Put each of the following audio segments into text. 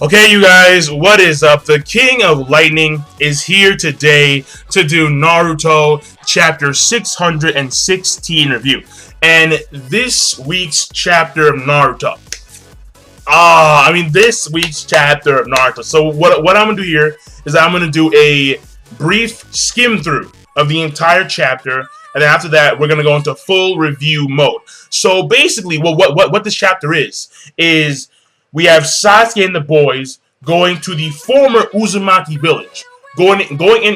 Okay, you guys, what is up? The King of Lightning is here today to do Naruto chapter 616 review. And this week's chapter of Naruto. This week's chapter of Naruto. So what I'm going to do here is I'm going to do a brief skim through of the entire chapter. And then after that, we're going to go into full review mode. So basically, what this chapter is we have Sasuke and the boys going to the former Uzumaki village, going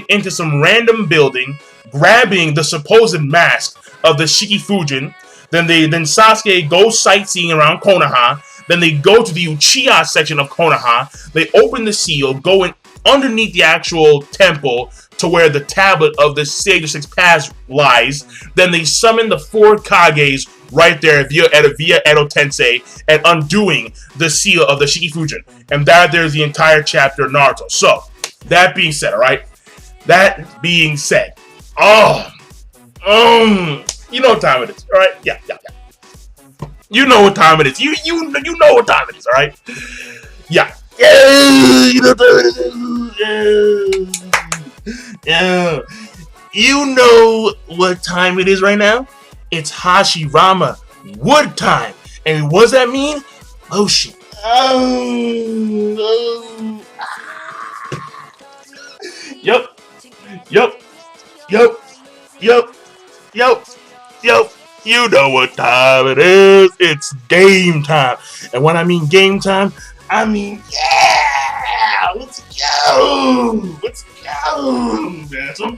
into some random building, grabbing the supposed mask of the Shikifujin. Then Sasuke goes sightseeing around Konoha. Then they go to the Uchiha section of Konoha. They open the seal, go in underneath the actual temple to where the tablet of the Sage of Six Paths lies. Then they summon the four Kages right there via Edo Tensei and undoing the seal of the Shikifujin. And there's the entire chapter of Naruto. So, that being said, alright? That being said, you know what time it is, alright? Yeah. You know what time it is. You know what time it is, alright? Yeah. You know what time it is. Yeah. You know what time it is right now? It's Hashirama wood time. And what does that mean? Lotion. Yup. You know what time it is. It's game time. And when I mean game time, I mean, yeah! Let's go! That's what I'm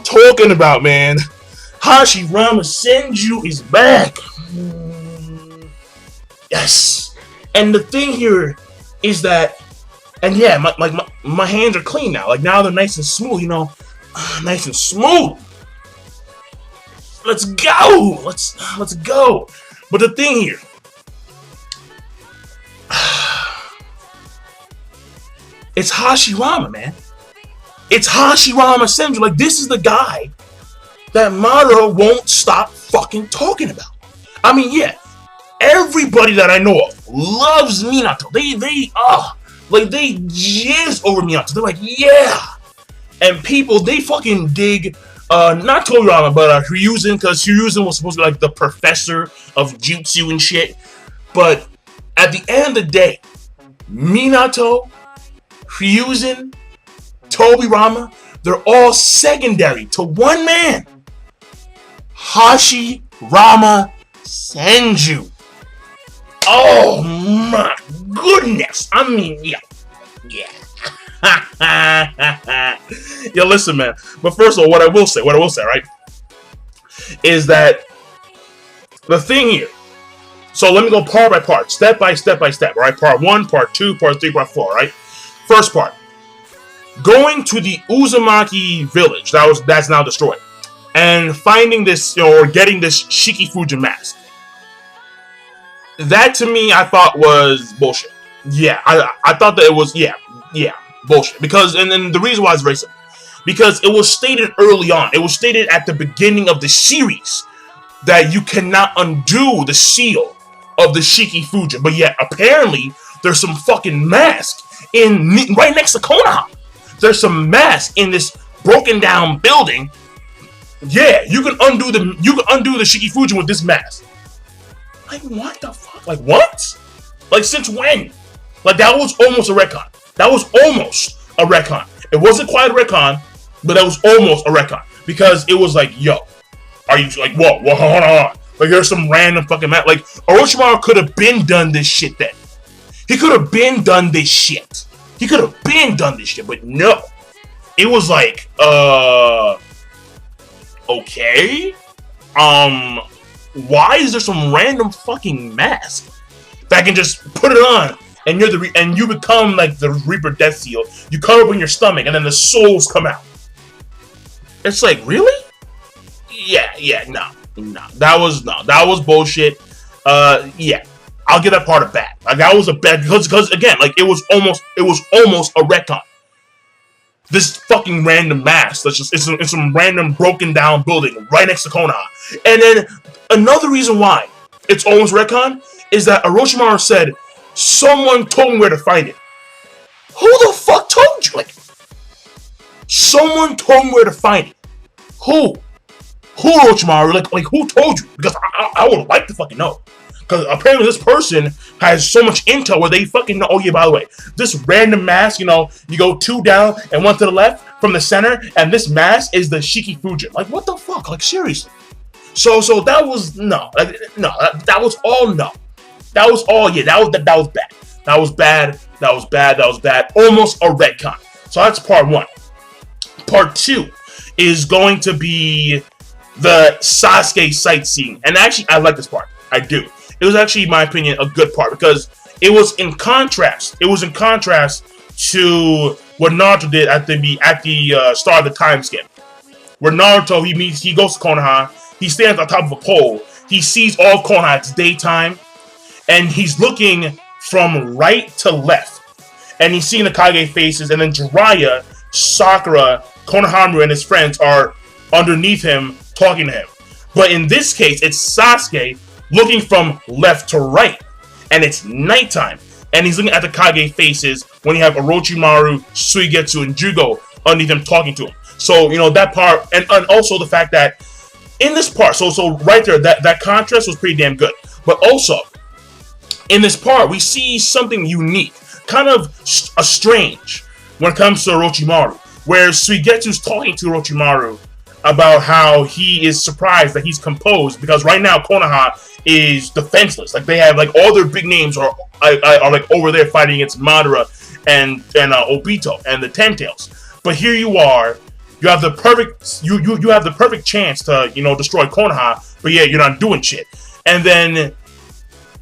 talking about. Man. Hashirama Senju is back. Yes. And the thing here is that, and yeah, my hands are clean now. Like now they're nice and smooth, nice and smooth. Let's go. Let's go. But the thing here, it's Hashirama, man. It's Hashirama Senju. Like this is the guy that Madara won't stop fucking talking about. I mean, yeah, everybody that I know of loves Minato. They jizz over Minato. They're like, yeah. And people, they fucking dig, not Toriyama, but Ryuzen, because Ryuzen was supposed to be like the professor of jutsu and shit. But at the end of the day, Minato, Ryuzen, Toriyama, they're all secondary to one man. Hashirama Senju. Oh my goodness. I mean, yeah. Yo, listen, man. But first of all, what I will say, right, is that the thing here. So let me go part by part, step by step, right? Part 1, part 2, part 3, part 4, right? First part. Going to the Uzumaki village, that's now destroyed. And finding this, or getting this Shikifujin mask. That to me, I thought was bullshit. Yeah, I thought that it was, bullshit. Because, and then the reason why it's very simple. Because it was stated early on, it was stated at the beginning of the series that you cannot undo the seal of the Shikifujin. But yet, apparently, there's some fucking mask right next to Konoha. There's some mask in this broken down building. Yeah, you can undo the Shikifujin with this mask. Like what the fuck? Like what? Like since when? Like that was almost a retcon. It wasn't quite a retcon, but that was almost a retcon. Because it was like, yo, are you like what? Hold on. Like there's some random fucking mask. Like Orochimaru could have been done this shit then. He could have been done this shit. But no. It was like, okay. Why is there some random fucking mask that can just put it on and you become like the Reaper Death Seal? You cover up in your stomach and then the souls come out. It's like, really? No. That was bullshit. Yeah. I'll give that part a bad. Like that was a bad because again, like it was almost a retcon. This fucking random mask that's just it's some random broken down building right next to Konoha. And then another reason why it's almost retcon is that Orochimaru said Someone told me where to find it. Who the fuck told you? Like, someone told me where to find it. Who? Who, Orochimaru? Like who told you? Because I would like to fucking know. Because apparently this person has so much intel where they fucking know. Oh yeah, by the way, this random mask, you know, you go 2 down and 1 to the left from the center, and this mask is the Shiki-Fujin. Like, what the fuck? Like, seriously. So that was no. Like, no, that was all no. That was all, yeah, that was bad. That was bad. That was bad. That was bad. Almost a retcon. So that's part 1. Part 2 is going to be the Sasuke sightseeing. And actually, I like this part. I do. It was actually, in my opinion, a good part because it was in contrast. It was in contrast to what Naruto did at the start of the time skip. Where Naruto, he goes to Konoha, he stands on top of a pole, he sees all of Konoha, it's daytime, and he's looking from right to left. And he's seeing the Kage faces, and then Jiraiya, Sakura, Konohamaru, and his friends are underneath him, talking to him. But in this case, it's Sasuke looking from left to right, and it's nighttime, and he's looking at the Kage faces when you have Orochimaru, Suigetsu, and Jugo underneath him talking to him. So, you know, that part, and also the fact that in this part, so right there, that contrast was pretty damn good. But also, in this part, we see something unique, kind of strange when it comes to Orochimaru, where Suigetsu's talking to Orochimaru about how he is surprised that he's composed because right now Konoha is defenseless. Like, they have, like, all their big names are like over there fighting against Madara and Obito and the Ten Tails. But here you are, you have the perfect you have the perfect chance to, you know, destroy Konoha, but yeah, you're not doing shit. And then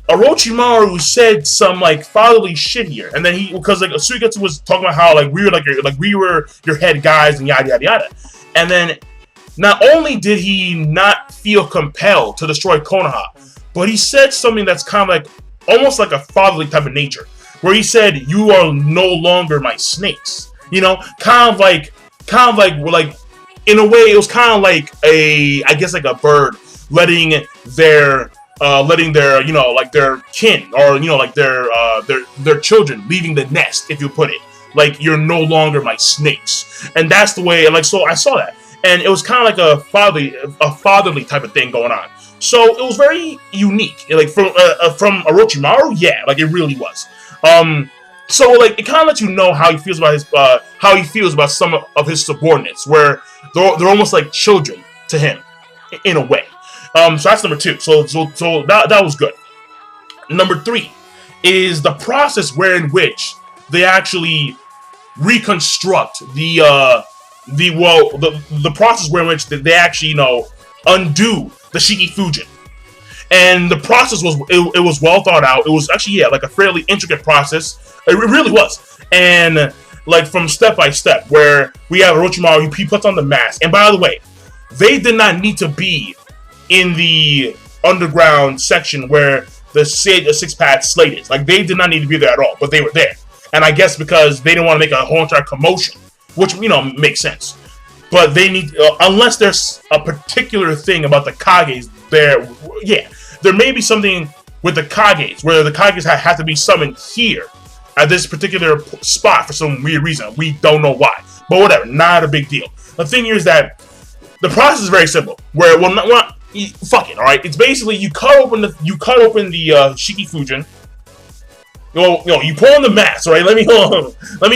Orochimaru said some like fatherly shit here, and then because like Suigetsu was talking about how like we were your head guys and yada yada yada, and then not only did he not feel compelled to destroy Konoha, but he said something that's kind of like almost like a fatherly type of nature, where he said, "You are no longer my snakes." You know, kind of like in a way, it was kind of like I guess like a bird letting their you know, like their kin, or, you know, like their children leaving the nest, if you put it. Like, you're no longer my snakes. And that's the way, like, so I saw that. And it was kind of like a fatherly type of thing going on. So it was very unique. Like, from Orochimaru, yeah, like, it really was. So, like, it kind of lets you know how he feels about some of his subordinates, where they're almost like children to him, in a way. So that's number 2. So that was good. Number 3 is the process in which they actually reconstruct the process in which they actually, you know, undo the Shiki-Fujin. And the process was well thought out. It was actually, yeah, like a fairly intricate process. It really was. And like from step by step, where we have Orochimaru, he puts on the mask. And by the way, they did not need to be in the underground section where the six-pack slate is. Like, they did not need to be there at all, but they were there. And I guess because they didn't want to make a whole entire commotion, which, you know, makes sense. But they need, unless there's a particular thing about the Kages there, yeah, there may be something with the Kages, where the Kages have to be summoned here, at this particular spot for some weird reason. We don't know why. But whatever, not a big deal. The thing here is that the process is very simple. Where, well, fuck it, alright? It's basically, you cut open the Shiki-Fujin. You put on the mask, right? Let me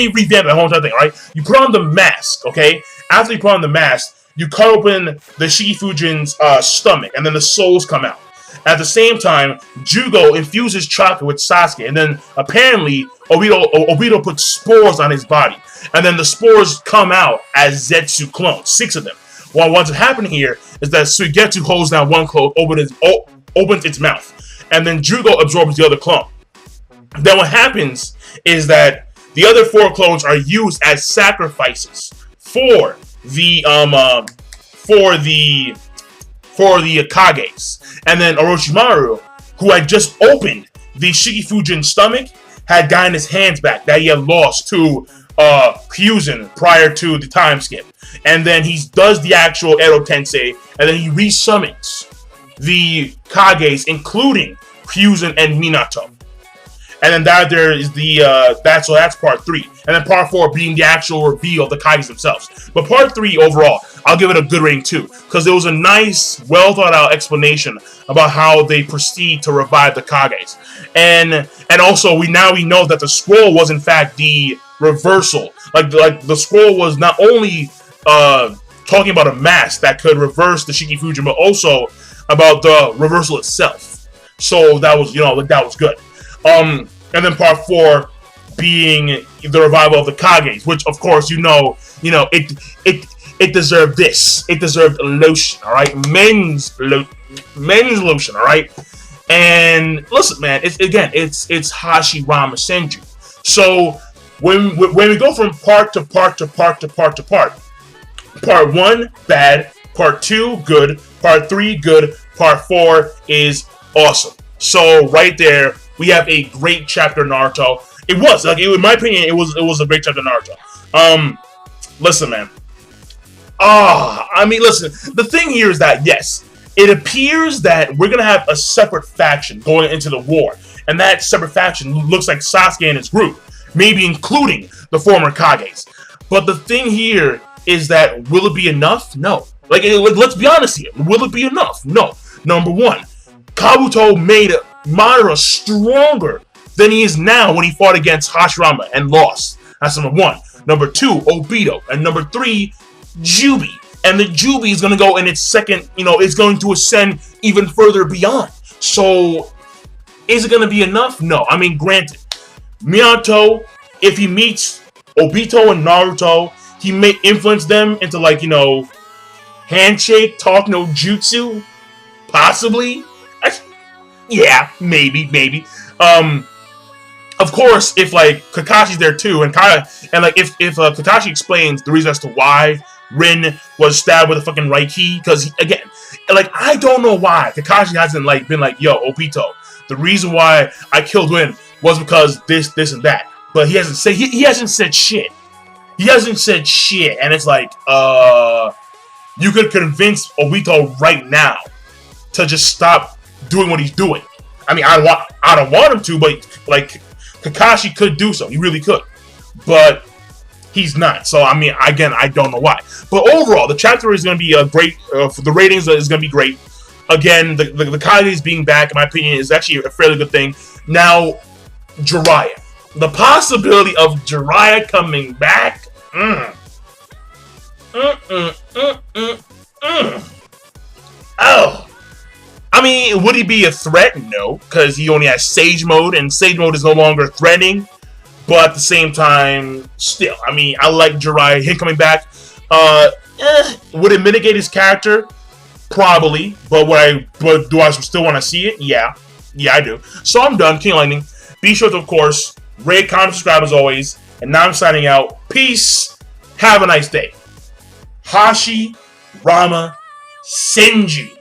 revamp that whole entire thing, right? You put on the mask, okay? After you put on the mask, you cut open the Shiki-Fujin's stomach, and then the souls come out. At the same time, Jugo infuses chakra with Sasuke, and then apparently Obito puts spores on his body, and then the spores come out as Zetsu clones, 6 of them. Well, what's happening here is that Suigetsu holds down one clone, opens its mouth, and then Jugo absorbs the other clone. Then what happens is that the other 4 clones are used as sacrifices for the Kages. And then Orochimaru, who had just opened the Shiki-Fujin stomach, had gotten his hands back that he had lost to Kyuzen prior to the time skip. And then he does the actual Edo Tensei, and then he resummons the Kages, including Kyuzen and Minato. And then there is the that's part 3, and then part 4 being the actual reveal of the Kages themselves. But part 3 overall, I'll give it a good rating too, because it was a nice, well thought out explanation about how they proceed to revive the Kages, and also we know that the scroll was in fact the reversal. Like the scroll was not only talking about a mask that could reverse the Shikifuji, but also about the reversal itself. So that was that was good. And then part 4 being the revival of the Kages, which of course it deserved this. It deserved lotion, all right, men's lotion, all right. And listen, man, it's Hashirama Senju. So when we go from part to part, part 1 bad, part 2 good, part 3 good, part 4 is awesome. So right there, we have a great chapter Naruto. It was in my opinion, it was a great chapter Naruto. Listen, man. Listen. The thing here is that yes, it appears that we're gonna have a separate faction going into the war, and that separate faction looks like Sasuke and his group, maybe including the former Kages. But the thing here is that will it be enough? No. Let's be honest here. Will it be enough? No. Number 1, Kabuto made Madara stronger than he is now when he fought against Hashirama and lost. That's number 1. Number 2, Obito. And number 3, Jubi. And the Jubi is going to go in its second, it's going to ascend even further beyond. So, is it going to be enough? No. I mean, granted, Minato, if he meets Obito and Naruto, he may influence them into, handshake, talk no jutsu. Possibly. Yeah, maybe. Of course, if Kakashi's there too, and if Kakashi explains the reason as to why Rin was stabbed with a fucking right key, because again, I don't know why Kakashi hasn't been yo, Obito, the reason why I killed Rin was because this and that, but he hasn't said shit. He hasn't said shit, and it's you could convince Obito right now to just stop doing what he's doing. I mean, I don't want him to, but Kakashi could do so. He really could, but he's not. So I mean, again, I don't know why. But overall, the chapter is going to be great. For the ratings is going to be great. Again, the Kages being back, in my opinion, is actually a fairly good thing. Now, Jiraiya, the possibility of Jiraiya coming back. Oh. I mean, would he be a threat? No, because he only has Sage Mode, and Sage Mode is no longer threatening. But at the same time, still, I mean, I like Jiraiya, him coming back. Would it mitigate his character? Probably. But do I still want to see it? Yeah, I do. So I'm done. King Lightning. Be sure to, of course, rate, comment, subscribe as always. And now I'm signing out. Peace. Have a nice day. Hashirama Senju.